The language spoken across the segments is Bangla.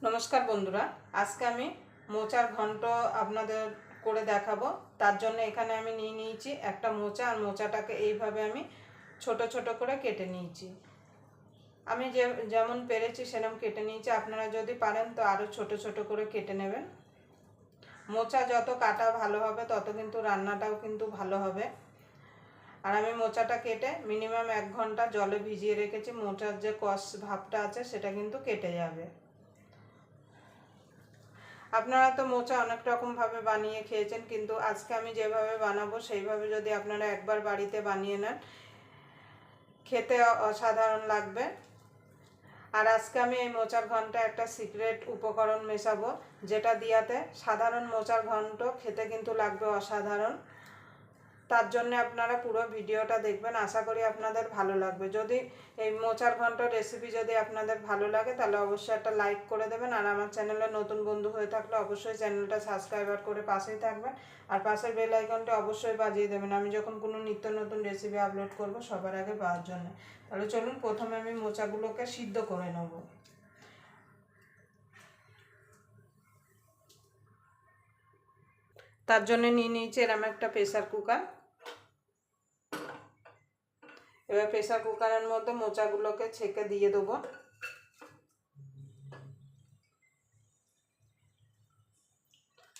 নমস্কার বন্ধুরা, আজকে আমি মোচার ঘন্ট আপনাদের করে দেখাবো। তার জন্য এখানে আমি নিয়ে নিয়েছি একটা মোচা, আর মোচাটাকে এইভাবে আমি ছোট ছোট করে কেটে নিয়েছি। আমি যেমন পেরেছি সেরকম কেটে নিয়েছি। আপনারা যদি পারেন তো আরও ছোট ছোট করে কেটে নেবেন। মোচা যত কাটা ভালো হবে তত কিন্তু রান্নাটাও কিন্তু ভালো হবে। আর আমি মোচাটা কেটে মিনিমাম 1 ঘন্টা জলে ভিজিয়ে রেখেছি। মোচার যে কষ ভাবটা আছে সেটা কিন্তু কেটে যাবে। আপনারা তো মোচা অনেক রকমভাবে বানিয়ে খেয়েছেন, কিন্তু আজকে আমি যেভাবে বানাবো সেইভাবে যদি আপনারা একবার বাড়িতে বানিয়ে নেন, খেতে অসাধারণ লাগবে। আর আজকে আমি এই মোচার ঘন্টে একটা সিক্রেট উপকরণ মেশাবো, যেটা দিয়াতে সাধারণ মোচার ঘন্ট খেতে কিন্তু লাগবে অসাধারণ। তার জন্য আপনারা পুরো ভিডিওটা দেখবেন, আশা করি আপনাদের ভালো লাগবে। যদি এই মোচার ঘন্ট রেসিপি যদি আপনাদের ভালো লাগে তাহলে অবশ্যই একটা লাইক করে দেবেন। আর আমার চ্যানেলে নতুন বন্ধু হয়ে থাকলে অবশ্যই চ্যানেলটা সাবস্ক্রাইব করে পাশেই থাকবেন, আর পাশের বেল আইকনটা অবশ্যই বাজিয়ে দেবেন, আমি যখন কোনো নিত্য নতুন রেসিপি আপলোড করব সবার আগে পাওয়ার জন্য। তাহলে চলুন, প্রথমে আমি মোচাগুলোকে সিদ্ধ করে নেব। তার জন্য নিয়ে নিয়েছি এরকম একটা প্রেসার কুকার। এবার প্রেসার কুকারের মধ্যে মোচাগুলোকে ছেঁকে দিয়ে দেবো।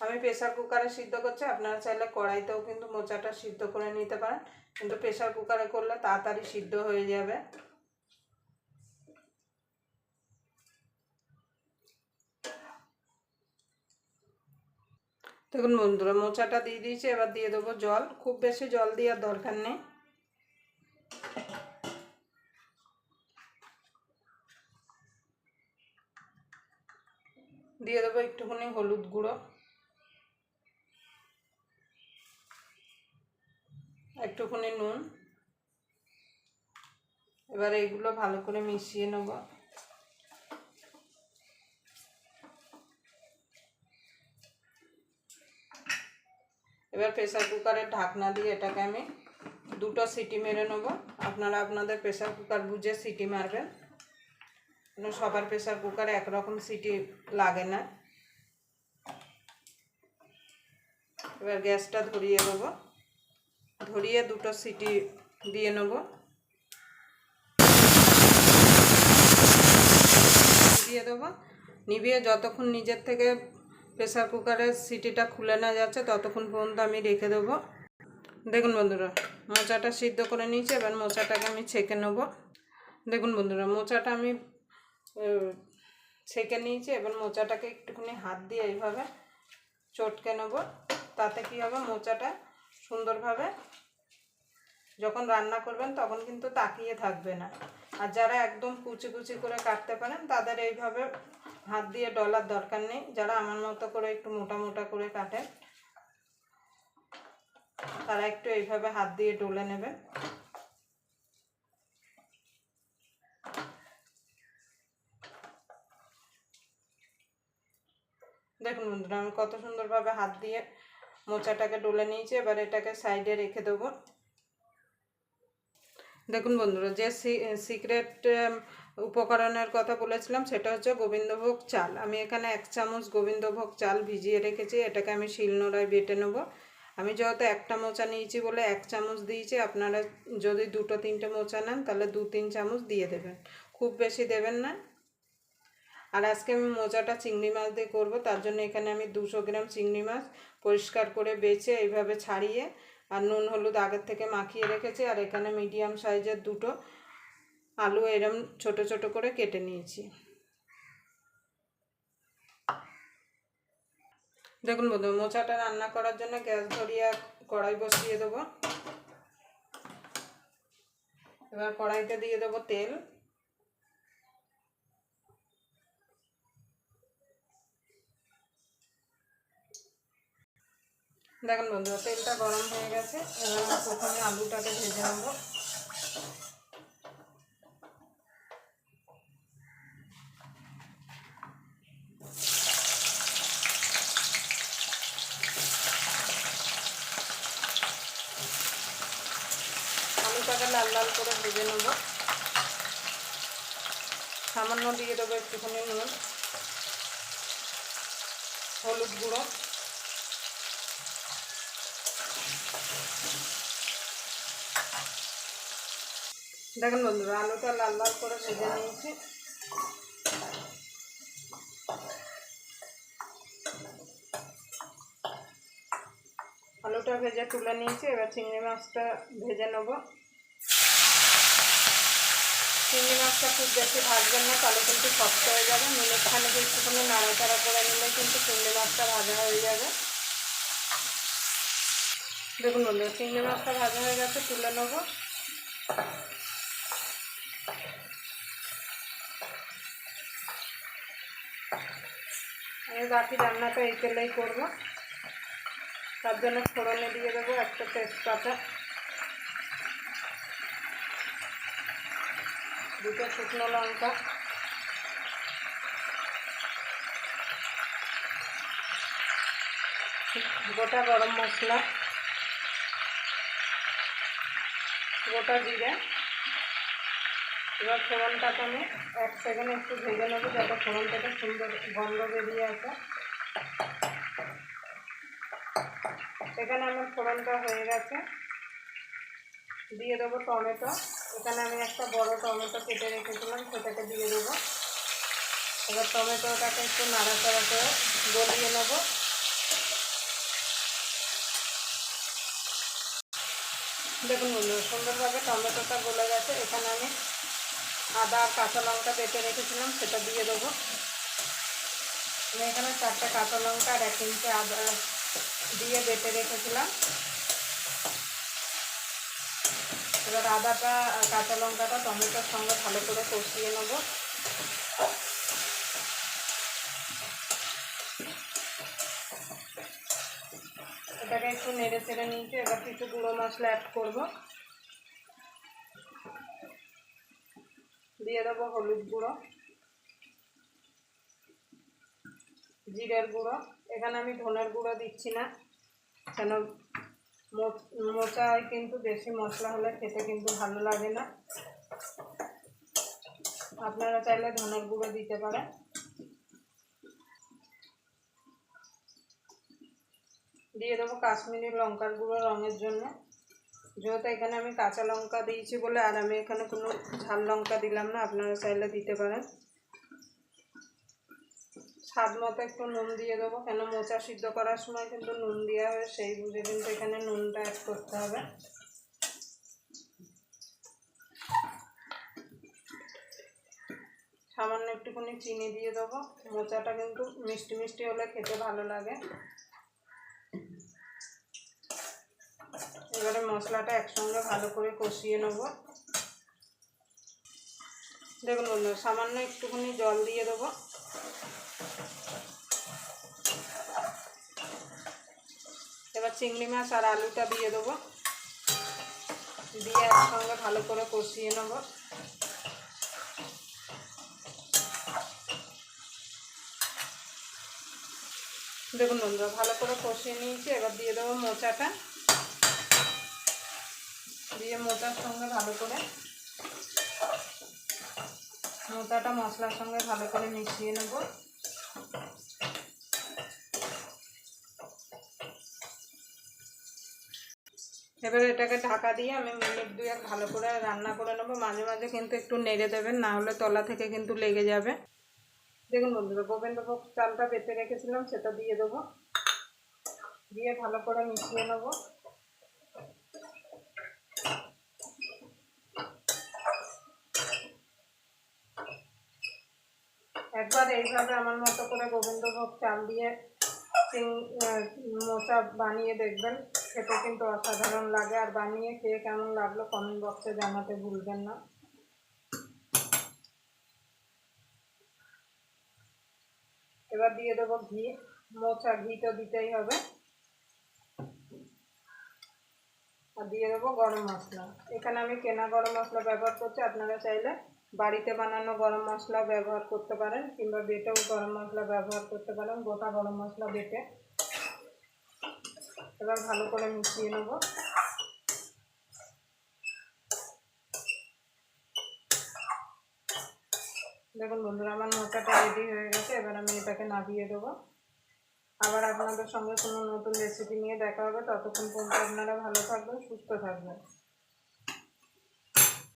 আমি প্রেসার কুকারে সিদ্ধ করছি, আপনারা চাইলে কড়াইতেও কিন্তু মোচাটা সিদ্ধ করে নিতে পারেন, কিন্তু প্রেসার কুকারে করলে তাড়াতাড়ি সিদ্ধ হয়ে যাবে। দেখুন বন্ধুরা, মোচাটা দিয়ে দিয়েছি। এবার দিয়ে দেবো জল। খুব বেশি জল দেওয়ার দরকার নেই। দিয়ে দেবো একটুখানি হলুদ গুঁড়ো, একটুখানি নুন। এবার এইগুলো ভালো করে মিশিয়ে নেব। এবার প্রেসার কুকারের ঢাকনা দিয়ে এটাকে আমি 2টো সিটি মেরে নেব। আপনারা আপনাদের প্রেসার কুকার বুঝে সিটি মারবেন, সবার প্রেসার কুকারে একরকম সিটি লাগে না। এবার গ্যাসটা ধরিয়ে দেব, ধরিয়ে 2টো সিটি দিয়ে নেব। দিয়ে দেবো, নিভিয়ে যতক্ষণ নিজের থেকে প্রেসার কুকারের সিটিটা খুলে না যাচ্ছে ততক্ষণ পর্যন্ত আমি রেখে দেবো। দেখুন বন্ধুরা, মোচাটা সিদ্ধ করে নিয়েছি। এবার মোচাটাকে আমি ছেঁকে নেব। দেখুন বন্ধুরা, মোচাটা আমি ছেঁকে নিয়েছি। এবার মোচাটাকে একটুখানি হাত দিয়ে এইভাবে চটকে নেব। তাতে কী হবে, মোচাটা সুন্দরভাবে যখন রান্না করবেন তখন কিন্তু তাকিয়ে থাকবে না। আর যারা একদম কুচি কুচি করে কাটতে পারেন তাদের এইভাবে হাত দিয়ে ডলার দরকার নেই। যারা আমার মতো করে একটু মোটা মোটা করে কাটেন তারা একটু এইভাবে হাত দিয়ে ডলে নেবেন। দেখুন বন্ধুরা, আমি কত সুন্দরভাবে হাত দিয়ে মোচাটাকে ডলে নিয়েছি। এবার এটাকে সাইডে রেখে দেবো। দেখুন বন্ধুরা, যে সিক্রেট উপকরণের কথা বলেছিলাম সেটা হচ্ছে গোবিন্দভোগ চাল। আমি এখানে 1 চামচ গোবিন্দভোগ চাল ভিজিয়ে রেখেছি। এটাকে আমি শিলনোড়ায় বেটে নেব। আমি যেহেতু একটা মোচা নিয়েছি বলে 1 চামচ দিয়েছি। আপনারা যদি 2-3টে মোচা নেন তাহলে 2-3 চামচ দিয়ে দেবেন, খুব বেশি দেবেন না। আর আজকে আমি মোচাটা চিংড়ি মাছ দিয়ে করবো। তার জন্য এখানে আমি 200 গ্রাম চিংড়ি মাছ পরিষ্কার করে বেছে এইভাবে ছাড়িয়ে আর নুন হলুদ আগের থেকে মাখিয়ে রেখেছি। আর এখানে মিডিয়াম সাইজের 2টো আলু এরম ছোট ছোট করে কেটে নিয়েছি। দেখুন বন্ধু, মোচাটা রান্না করার জন্য গ্যাস ধরিয়ে কড়াই বসিয়ে দেবো। এবার কড়াইতে দিয়ে দেবো তেল। দেখুন বন্ধুরা, তেলটা গরম হয়ে গেছে। এবার প্রথমে আলুটাকে ভেজে নেবো। আলুটাকে লাল লাল করে ভেজে নেবো। সামান্য দিয়ে দেবো একটুখানি নুন। হলুদ গুঁড়ো, দেখুন বন্ধুরা আলুটা লাল লাল করে ভেজে নিয়েছি। আলুটা ভেজে তুলে নিয়েছি। এবার চিংড়ি মাছটা ভেজে নেব। চিংড়ি মাছটা খুব বেশি ভাজবেন না, তাহলে কিন্তু শক্ত হয়ে যাবে। মিনিটখানে একটুখানি নাড়াচাড়া করে নিলে কিন্তু চিংড়ি মাছটা ভাজা হয়ে যাবে। দেখুন বন্ধুরা চিংড়ি মাছটা ভাজা হয়ে গেছে, তুলে নেব। আমি বাকি রান্নাটা এই তেলেই করবো। তার জন্য ফোড়নে দিয়ে দেবো একটা তেজপাতা, দুটো শুকনো লঙ্কা, গোটা গরম মশলা, গোটা জিরে। এবার ফোড়নটাকে আমি 1 সেকেন্ড একটু ভেজে নেবো, যাতে ফোড়ন থেকে সুন্দর গন্ধ বেরিয়ে আসে। এখানে আমার ফোড়নটা হয়ে গেছে। দিয়ে দেবো টমেটো। এখানে আমি একটা বড় টমেটো কেটে রেখেছিলাম, সেটাকে দিয়ে দেবো। এবার টমেটোটাকে একটু নাড়াচাড়া করে গলিয়ে নেব। দেখুন বন্ধুরা সুন্দরভাবে টমেটোটা গলে গেছে। এখানে আমি আদা আর কাঁচা লঙ্কা বেটে রেখেছিলাম, সেটা দিয়ে দেবো। আমি এখানে 4টে কাঁচা লঙ্কা আর 1 ইঞ্চি আদা দিয়ে বেটে রেখেছিলাম। এবার আদাটা আর কাঁচা লঙ্কাটা টমেটোর সঙ্গে ভালো করে কষিয়ে নেব। এটাকে একটু নেড়ে চেড়ে নিয়েছি। এবার কিছু গুঁড়ো মশলা অ্যাড করব। দিয়ে দেবো হলুদ গুঁড়ো, জিরের গুঁড়ো। এখানে আমি ধনের গুঁড়ো দিচ্ছি না, কেন মোচায় কিন্তু বেশি মশলা হলে খেতে কিন্তু ভালো লাগে না। আপনারা চাইলে ধনের গুঁড়ো দিতে পারেন। দিয়ে দেবো কাশ্মীরি লঙ্কার গুঁড়ো রঙের জন্য, যেহেতু এখানে আমি কাঁচা লঙ্কা দিয়েছি বলে, আর আমি এখানে কোনো ঝাল লঙ্কা দিলাম না, আপনারা চাইলে দিতে পারেন। স্বাদ মতো একটু নুন দিয়ে দেবো, কেন মোচা সিদ্ধ করার সময় কিন্তু নুন দেওয়া হয়, সেই বুঝে কিন্তু এখানে নুনটা অ্যাড করতে হবে। সামান্য একটুখানি চিনি দিয়ে দেবো। মোচাটা কিন্তু মিষ্টি মিষ্টি হলে খেতে ভালো লাগে। এবারে মশলাটা একসঙ্গে ভালো করে কষিয়ে নেব। দেখুন বন্ধুরা সামান্য একটুখানি জল দিয়ে দেবো। এবার চিংড়ি মাছ আর আলুটা দিয়ে দেবো, দিয়ে একসঙ্গে ভালো করে কষিয়ে নেব। দেখুন বন্ধুরা ভালো করে কষিয়ে নিয়েছি। এবার দিয়ে দেবো মোচাটা, দিয়ে মোচার সঙ্গে ভালো করে মোচাটা মশলার সঙ্গে ভালো করে মিশিয়ে নেব। এবার এটাকে ঢাকা দিয়ে আমি মিনিট 2 ভালো করে রান্না করে নেব। মাঝে মাঝে কিন্তু একটু নেড়ে দেবেন, না হলে তলা থেকে কিন্তু লেগে যাবে। দেখুন বন্ধুরা গোবিন্দভোগ চালটা বেটে রেখেছিলাম, সেটা দিয়ে দেবো, দিয়ে ভালো করে মিশিয়ে নেব। একবার এইভাবে আমার মতো করে গোবিন্দভোগ চাল দিয়ে মোচা বানিয়ে দেখবেন, খেতে কিন্তু অসাধারণ লাগে। আর বানিয়ে খেয়ে কেমন লাগলো কমেন্ট বক্সে জানাতে ভুলবেন না। এবার দিয়ে দেবো ঘি। মোচা ঘি তো দিতেই হবে। আর দিয়ে দেবো গরম মশলা। এখানে আমি কেনা গরম মশলা ব্যবহার করছি, আপনারা চাইলে বাড়িতে বানানো গরম মশলা ব্যবহার করতে পারেন, কিংবা বেটেও গরম মশলা ব্যবহার করতে পারেন, গোটা গরম মশলা বেটে। এবার ভালো করে মিশিয়ে নেব। দেখুন বন্ধুরা আমার মোচাটা রেডি হয়ে গেছে। এবার আমি এটাকে নামিয়ে দেবো। আবার আপনাদের সঙ্গে কোনো নতুন রেসিপি নিয়ে দেখা হবে। ততক্ষণ পর্যন্ত আপনারা ভালো থাকবেন, সুস্থ থাকবেন।